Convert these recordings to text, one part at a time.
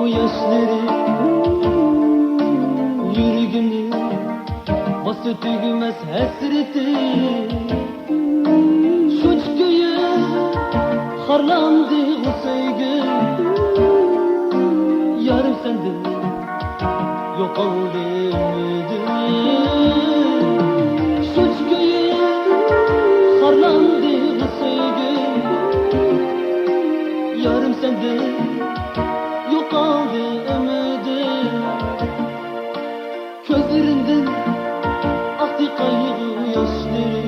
yaşları yüreğimi bastı tügümez hasreti. Şuçkuyı harlandı bu sevgi, yarım sende yok oldu ümidim. Şuçkuyı harlandı bu sevgi, yarım sende yok oldu ümidim. Gözlerinden aktı kaygı yaşları,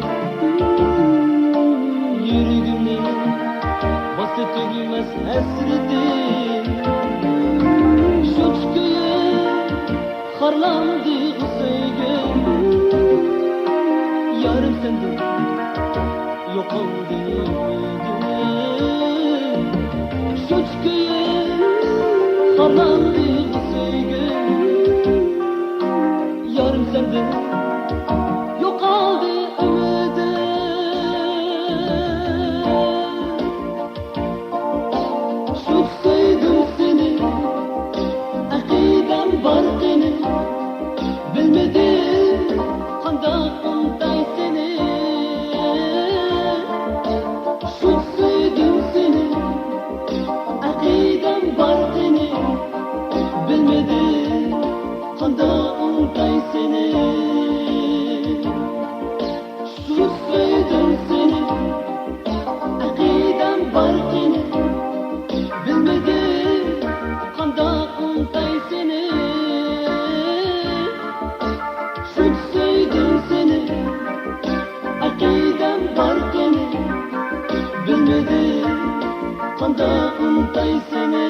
yüreğimde bastı tügümez hasreti. Şuçkuyı harlandı bu sevgi, yarım sende yok oldu ümidim. Şuçkuyı harlandı bu sevgi, yarım sende yok oldu ümidim. Çok sevdim seni, akidem var senin, bilmedim qanday unutay seni. Çok sevdim seni, akidem var senin, bilmedim qanday unutay seni. Çok sevdim seni, akidem var senin, bilmedim qanday unutay seni. Çok sevdim seni, akidem var senin, bilmedim qanday unutay seni.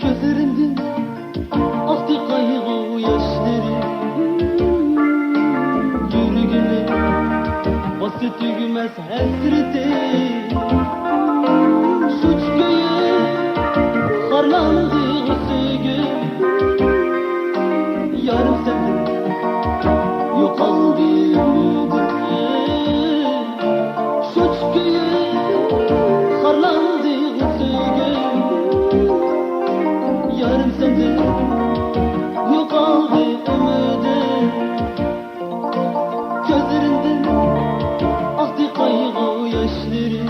Gözlerinden aktı kaygı yaşları, yüreğimde bastı tügümez hasreti. Şuçkuyı harlandı bu sevgi, yarım sende yok oldu ümidim. Şuçkuyü harlandı bu sevgi, yarım sende yok oldu ümidim. Gözlerinden aktı kaygı yaşları,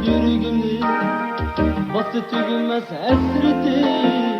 yüreğimde bastı tügümez hasreti.